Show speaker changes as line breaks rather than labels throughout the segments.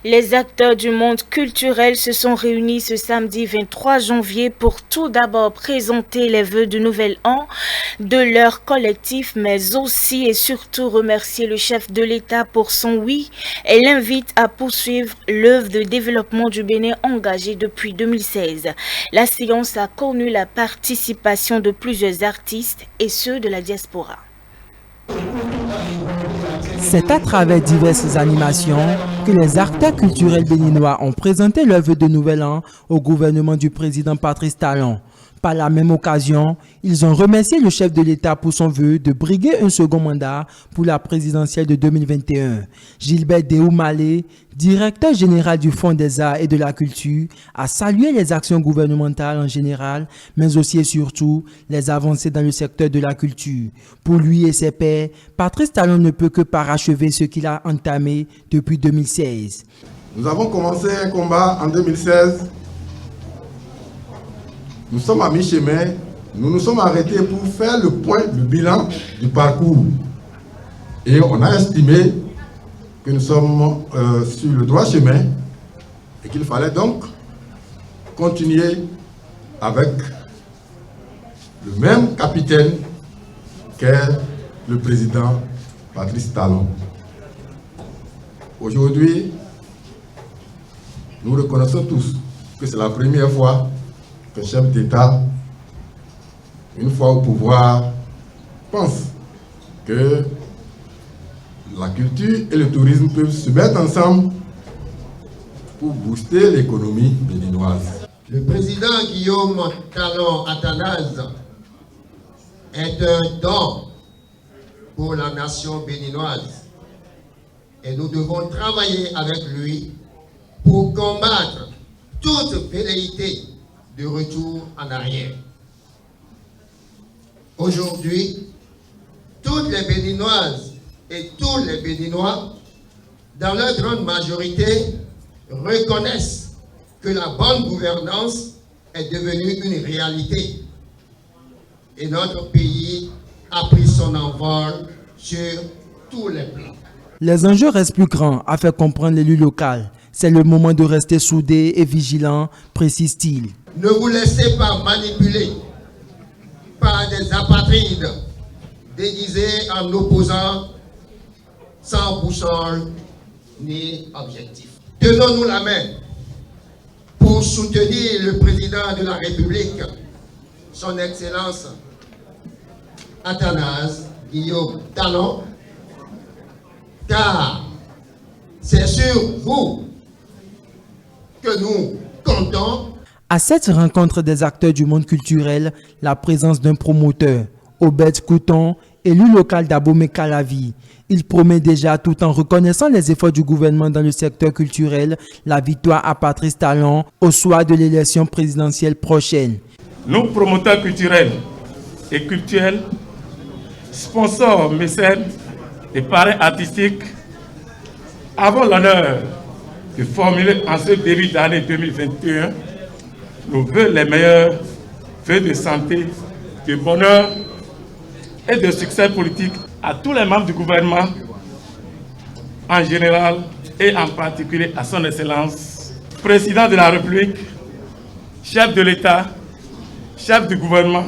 Les acteurs du monde culturel se sont réunis ce samedi 23 janvier pour tout d'abord présenter les vœux de nouvel an de leur collectif, mais aussi et surtout remercier le chef de l'État pour son oui et l'invite à poursuivre l'œuvre de développement du Bénin engagée depuis 2016. La séance a connu la participation de plusieurs artistes et ceux de la diaspora.
C'est à travers diverses animations que les acteurs culturels béninois ont présenté leur vœu de nouvel an au gouvernement du président Patrice Talon. Par la même occasion, ils ont remercié le chef de l'État pour son vœu de briguer un second mandat pour la présidentielle de 2021. Gilbert Déoumalé, directeur général du Fonds des Arts et de la Culture, a salué les actions gouvernementales en général, mais aussi et surtout les avancées dans le secteur de la culture. Pour lui et ses pairs, Patrice Talon ne peut que parachever ce qu'il a entamé depuis 2016.
Nous avons commencé un combat en 2016. Nous sommes à mi-chemin, nous nous sommes arrêtés pour faire le bilan du parcours. Et on a estimé que nous sommes sur le droit chemin et qu'il fallait donc continuer avec le même capitaine qu'est le président Patrice Talon. Aujourd'hui, nous reconnaissons tous que c'est la première fois qu'un chef d'État, une fois au pouvoir, pense que la culture et le tourisme peuvent se mettre ensemble pour booster l'économie béninoise.
Le président Guillaume Talon Athanase est un don pour la nation béninoise et nous devons travailler avec lui pour combattre toute velléité de retour en arrière. Aujourd'hui, toutes les Béninoises et tous les Béninois, dans leur grande majorité, reconnaissent que la bonne gouvernance est devenue une réalité. Et notre pays a pris son envol sur tous les plans.
Les enjeux restent plus grands à faire comprendre l'élu local. C'est le moment de rester soudé et vigilant, précise-t-il.
Ne vous laissez pas manipuler par des apatrides déguisés en opposants sans boussole ni objectif. Tenons-nous la main pour soutenir le président de la République, son Excellence Athanase Guillaume Talon, car c'est sur vous que nous comptons.
À cette rencontre des acteurs du monde culturel, la présence d'un promoteur, Obed Couton, élu local d'Abomey-Calavi. Il promet déjà, tout en reconnaissant les efforts du gouvernement dans le secteur culturel, la victoire à Patrice Talon au soir de l'élection présidentielle prochaine.
Nous, promoteurs culturels et culturels, sponsors, mécènes et parrains artistiques, avons l'honneur de formuler en ce début d'année 2021 nos vœux les meilleurs, vœux de santé, de bonheur et de succès politique à tous les membres du gouvernement en général et en particulier à son Excellence, Président de la République, chef de l'État, chef du gouvernement,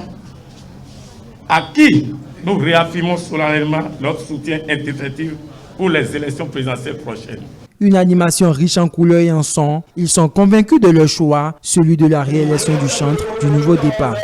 à qui nous réaffirmons solennellement notre soutien indéfectible pour les élections présidentielles prochaines.
Une animation riche en couleurs et en sons, ils sont convaincus de leur choix, celui de la réélection du chantre du nouveau départ.